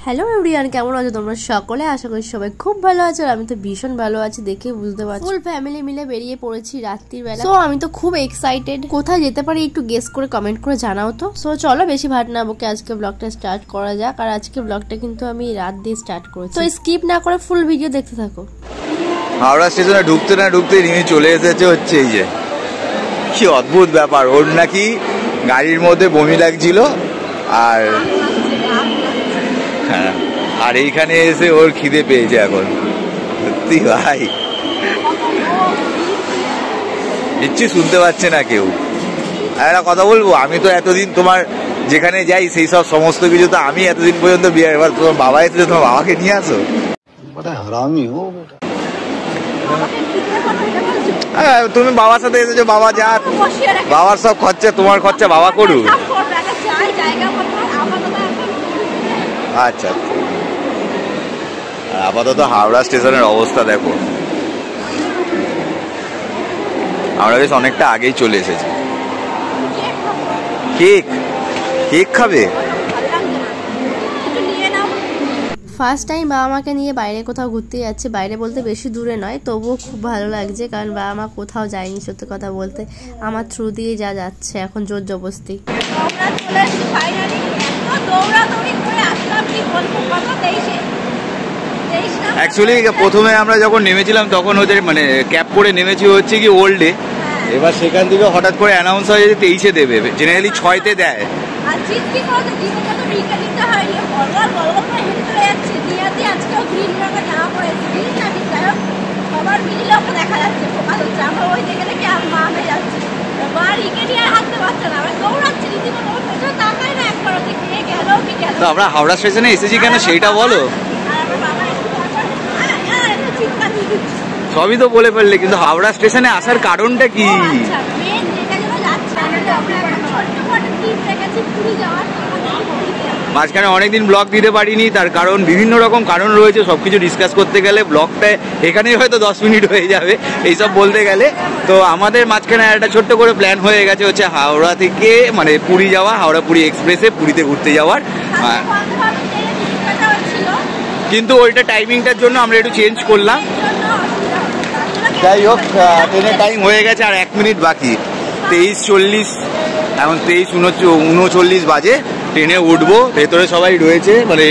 Hello everyone, কেমন আছো তোমরা সকলে? আশা করি সবাই খুব ভালো আছো। আর আমি তো ভীষণ ভালো আছি, দেখে বুঝতে পারছি। ফুল ফ্যামিলি মিলে বেরিয়ে পড়েছি রাত্রির বেলা। সো আমি তো খুব এক্সাইটেড। কোথায় যেতে পারি একটু গেস করে কমেন্ট করে জানাও তো। সো চলো বেশি ভাট না বকে আজকে ব্লগটা স্টার্ট করা যাক। আর আজকে ব্লগটা কিন্তু আমি রাত দিয়ে স্টার্ট করেছি, তো স্কিপ না করে ফুল ভিডিও দেখতে থাকো। হাওড়া স্টেশনে ঢুকতে না ঢুকতে রিমি চলে এসেছে। হচ্ছে এই যে কি অদ্ভুত ব্যাপার, ওর নাকি গাড়ির মধ্যে বমি লাগছিল। আর হ্যাঁ, আর এইখানে এসে ওর খিদে পেয়েছে এখন। সত্যি ভাই, কিচ্ছু শুনতে পাচ্ছে না কেউ। আর একটা কথা বলবো, আমি তো এতদিন তোমার যেখানে যাই সেই সব সমস্ত কিছু তো আমি এতদিন পর্যন্ত বিয়ে, এবার তোমার বাবা এসেছে, তোমার বাবাকে নিয়ে আসো। হ্যাঁ, তুমি বাবার সাথে এসেছো, বাবা যা, বাবার সব খরচা, তোমার খরচা বাবা করুক। আচ্ছা, আপাতত হাওড়া স্টেশনের অবস্থা দেখো। আমরা বেশ অনেকটা আগেই চলে এসেছি। কেক কেক খাবে? ফার্স্ট টাইম বাবা মাকে নিয়ে বাইরে কোথাও ঘুরতে যাচ্ছে। বাইরে বলতে বেশি দূরে নয়, তবুও খুব ভালো লাগছে, কারণ বাবা মা কোথাও যায়নি। সত্যি কথা বলতে আমার থ্রু দিয়ে যা যাচ্ছে এখন জোর জবরদস্তি। অ্যাকচুয়ালি প্রথমে আমরা যখন নেমেছিলাম তখন ওদের মানে ক্যাব করে নেমেছি হচ্ছে কি ওল্ডে। এবার সেখান থেকে হঠাৎ করে অ্যানাউন্স হয় যে 23-এ দেবে, জেনারেলি 6-তে দেয়। তো আমরা হাওড়া স্টেশনে এসেছি কেন সেইটা বলো। সবই তো বলে ফেললে, কিন্তু হাওড়া স্টেশনে আসার কারণটা কি? মাঝখানে অনেকদিন ব্লগ দিতে পারিনি, তার কারণ বিভিন্ন রকম কারণ রয়েছে। সবকিছু ডিসকাস করতে গেলে ব্লগটা এখানেই হয়তো 10 মিনিট হয়ে যাবে এইসব বলতে গেলে। তো আমাদের মাঝখানে একটা ছোট্ট করে প্ল্যান হয়ে গেছে, হচ্ছে হাওড়া থেকে মানে পুরী যাওয়া, হাওড়া পুরী এক্সপ্রেসে পুরীতে ঘুরতে যাওয়ার। কিন্তু ওইটা টাইমিংটার জন্য আমরা একটু চেঞ্জ করলাম। যাই হোক, ট্রেনের টাইম হয়ে গেছে আর 1 মিনিট বাকি। 23:40, এখন 23:39 বাজে। ট্রেনে উঠবো, ভেতরে সবাই রয়েছে। মানে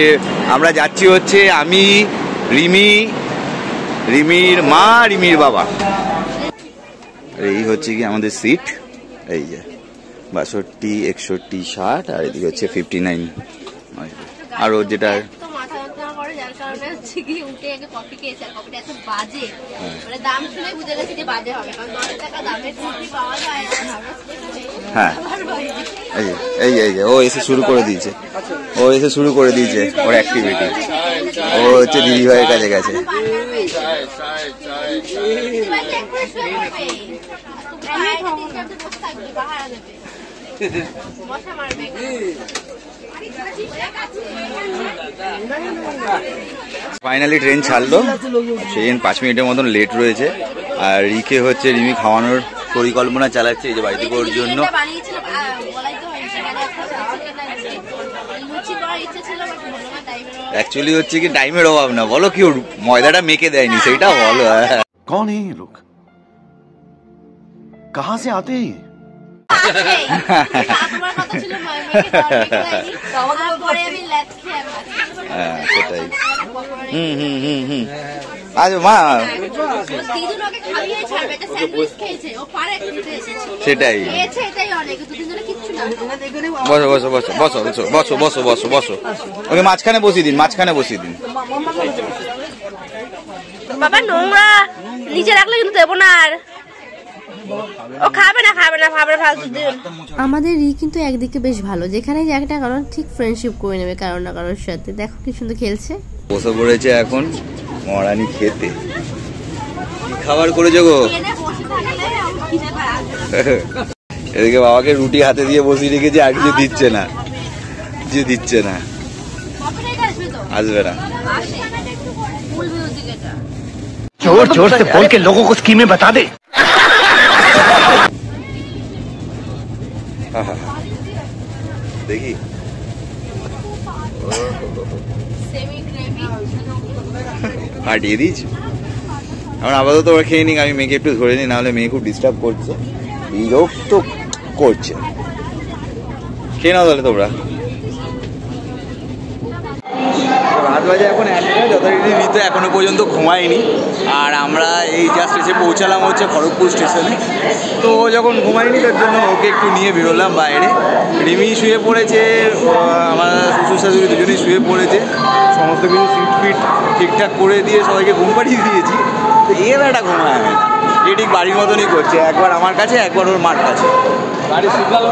আমরা যাচ্ছি হচ্ছে আমি, রিমির মা, রিমির বাবা। এই হচ্ছে কি আমাদের সিট, এই যে 62, 61, 60, আর এদিকে হচ্ছে 59। আর ওর যেটা হ্যাঁ, এই ও এসে শুরু করে দিয়েছে, ওর অ্যাক্টিভিটি। ও হচ্ছে দিদি ভাইয়ের কাছে গেছে। ফাইনালি ট্রেন ছাড়লো, সেই 5 মিনিটের মতন লেট রয়েছে। আর রিকে হচ্ছে রিমি খাওয়ানোর পরিকল্পনা চালাচ্ছে এই যে বাড়িতে ওর জন্য। অ্যাকচুয়ালি হচ্ছে কি টাইমের অভাব না, বলো কি ওর ময়দাটা মেখে দেয়নি সেটা বলো। कौन है ये लोग, कहां से आते हैं? সেটাই। আচ্ছা মা, সেটাই। বসো বসো বসো বসো বসো বসো বসো বসো, ওকে মাঝখানে বসিয়ে দিন, বাবা নোংরা নিচে রাখলে কিন্তু দেবো না। আর ও খাবে না ফালতু দিন। আমাদের রি কিন্তু একদিকে বেশ ভালো, যেখানে যাক না কারণ ঠিক ফ্রেন্ডশিপ করে নেবে কারোর না কারোর সাথে। দেখো কি সুন্দর খেলছে। বসে পড়েছে এখন মহারানী খেতে। খাবার করেছো গো? এদিকে বাবাকে রুটি হাতে দিয়ে বসিয়ে রেখেছে, আর কিছু দিচ্ছে না, আসবে না। जोर जोर से बोल के लोगों को स्कीमें बता दे। দেখি দিয়ে দিয়েছি এখন আপাতত ওরা খেয়ে নিক, আমি মেয়েকে একটু ধরে নিই, নাহলে মেয়ে খুব ডিস্টার্ব করছে, বিরক্ত করছে। খেয়ে নাও তাহলে তোমরা। রাত বাজে এখন 1টা, যথারীতি ঋতু এখনো পর্যন্ত ঘুমায়নি। আর আমরা এই জাস্ট এসে পৌঁছালাম হচ্ছে খড়গপুর স্টেশনে। তো যখন ঘুমায়নি তার জন্য ওকে একটু নিয়ে বেরোলাম বাইরে। রিমি শুয়ে পড়েছে, আমার শ্বশুর শাশুড়ি দুজনেই শুয়ে পড়েছে, সমস্ত কিছু সিট ফিট ঠিকঠাক করে দিয়ে সবাইকে ঘুম পাড়িয়ে দিয়েছি। তো এর একটা ঘুমায় না, এ ঠিক বাড়ির মতনই করছে, একবার আমার কাছে একবার ওর মার কাছে। বাড়ির সকাল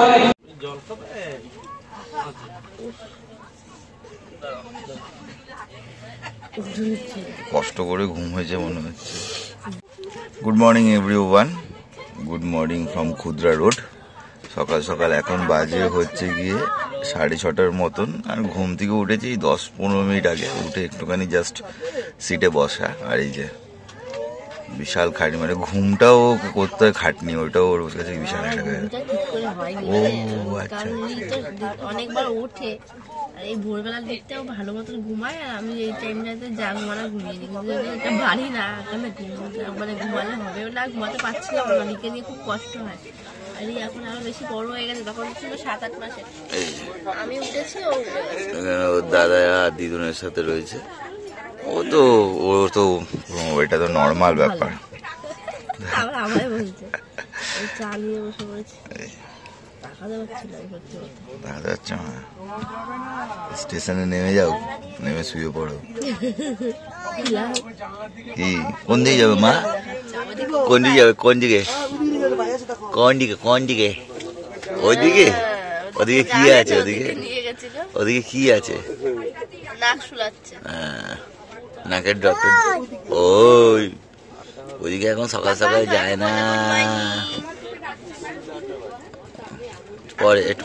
কষ্ট করে ঘুম হয়েছে মনে হচ্ছে। Good morning everyone, good morning from Khudra road. সকাল সকাল এখন বাজে হচ্ছে গিয়ে 6:30 মতন। আর ঘুম থেকে উঠেছি 10-15 মিনিট আগে, উঠে একটুখানি জাস্ট সিটে বসা। আর এই যে বিশাল খাটনি, মানে ঘুমটাও করতে হয় খাটনি, ওইটাও ওর কাছে বিশাল একটা। ও আচ্ছা, অনেকবার ওঠে আর এই ভোরবেলার দিকটাও ভালো মতন ঘুমায়, আর আমি এই টাইমটাতে যা ঘুমানো ঘুমিয়ে নিই, কিন্তু এটা বাড়ি না, মানে ঘুমালে হবে না, ঘুমাতে পারছিলাম না, লিখে নিয়ে খুব কষ্ট হয়। আর এখন আরো বেশি বড় হয়ে গেছে, তখন ছিল 7-8 মাসে, আমি উঠেছি ও ওর দাদা আর দিদুনের সাথে রয়েছে। ও তো এটা তো নর্মাল ব্যাপার। আবার আমায় বলছে চা নিয়ে বসে পড়েছি, দেখা যাচ্ছে না। স্টেশনে নেমে যাও, নেমে শুয়ে পড়ো। কি কোন দিকে যাবে মা? কোন দিকে যাবে? কোন দিকে? কোন দিকে? কোন দিকে? ওইদিকে? ওদিকে কি আছে? ওদিকে কি আছে? নাকের ডক্টর। ওই ওইদিকে এখন সকাল সকাল যায় না, পরে একটু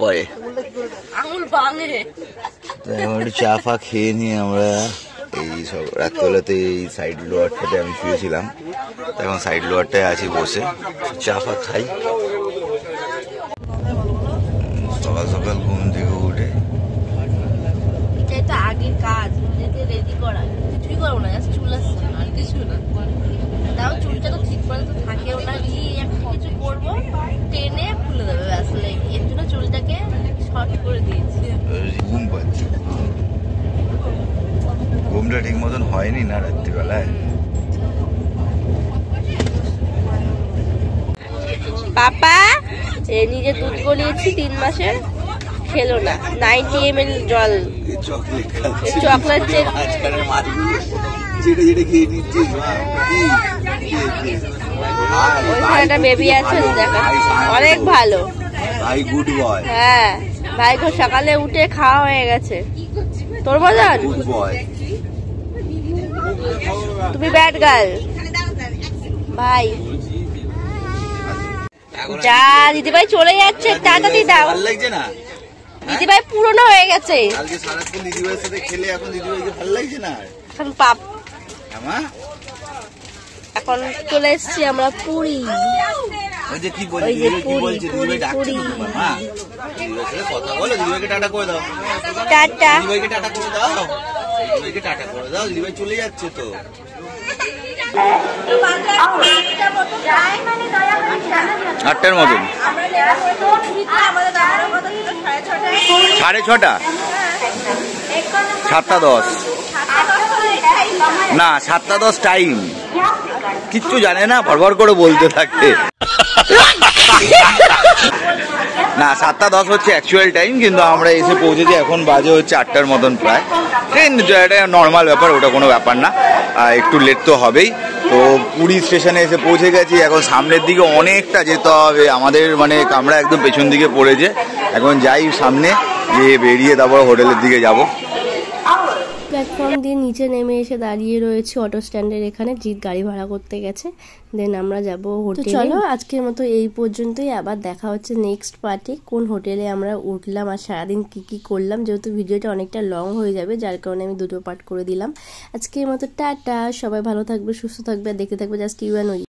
পরে এখন একটু চা ফা খেয়ে নিয়ে আমরা এই সব রাত্রেবেলাতে এই সাইড লোয়ারটাতে আমি শুয়েছিলাম, এখন সাইড লোয়ারটায় আছি বসে, চা ফা খাই। সকাল সকাল ঘুম থেকে উঠে আগের কাজ রেডি করা, কিছুই করবো না, চুল আসছে আর কিছু না, তাও চুলটা তো ঠিক করে তো থাকেও না, একটা কিছু করবো টেনে খুলে দেবে, আসলে এর জন্য চুলটাকে শর্ট করে দিয়েছি। ঘুম পাচ্ছে, ঘুমটা ঠিক মতন হয়নি না রাত্রিবেলায়। পাপা নিজে দুধ গলিয়েছি 3 মাসের, খেলো না, 90 ml জল চকলেট একটা বেবি আছে, দেখা অনেক ভালো। হ্যাঁ ভাই সকালে উঠে খাওয়া হয়ে গেছে, তোর মতন তুমি ব্যাড গার্ল ভাই। যা দিদিভাই চলে যাচ্ছে, তাড়াতাড়ি দাও, দিদিভাই পুরনো হয়ে গেছে এখন পাপ। এখন চলে এসছি আমরা পুরী, টাটা চলে যাচ্ছে তো। 8টার মতন, 6:30, 7:10 না, 7:10 টাইম, কিচ্ছু জানে না, ভরভর করে বলতে থাকে। না 7:10 হচ্ছে অ্যাকচুয়াল টাইম, কিন্তু আমরা এসে পৌঁছেছি এখন বাজে হচ্ছে 8টার মতন প্রায়। এটা নর্মাল ব্যাপার, ওটা কোনো ব্যাপার না, একটু লেট তো হবেই। তো পুরী স্টেশনে এসে পৌঁছে গেছি, এখন সামনের দিকে অনেকটা যেতে হবে আমাদের, মানে আমরা একদম পেছন দিকে পড়েছে, এখন যাই সামনে গিয়ে বেরিয়ে তারপর হোটেলের দিকে যাব। প্ল্যাটফর্ম দিয়ে নিচে নেমে এসে দাঁড়িয়ে রয়েছে অটো স্ট্যান্ডের এখানে, জিৎ গাড়ি ভাড়া করতে গেছে, দেন আমরা যাব হোটেলে। চলো আজকের মতো এই পর্যন্তই, আবার দেখা হচ্ছে নেক্সট পার্টে, কোন হোটেলে আমরা উঠলাম আর সারাদিন কি করলাম, যেহেতু ভিডিওটা অনেকটা লং হয়ে যাবে যার কারণে আমি 2টো পার্ট করে দিলাম। আজকের মতো টাটা, সবাই ভালো থাকবে, সুস্থ থাকবে, আর দেখতে থাকবে জাস্ট ইউ অ্যান্ড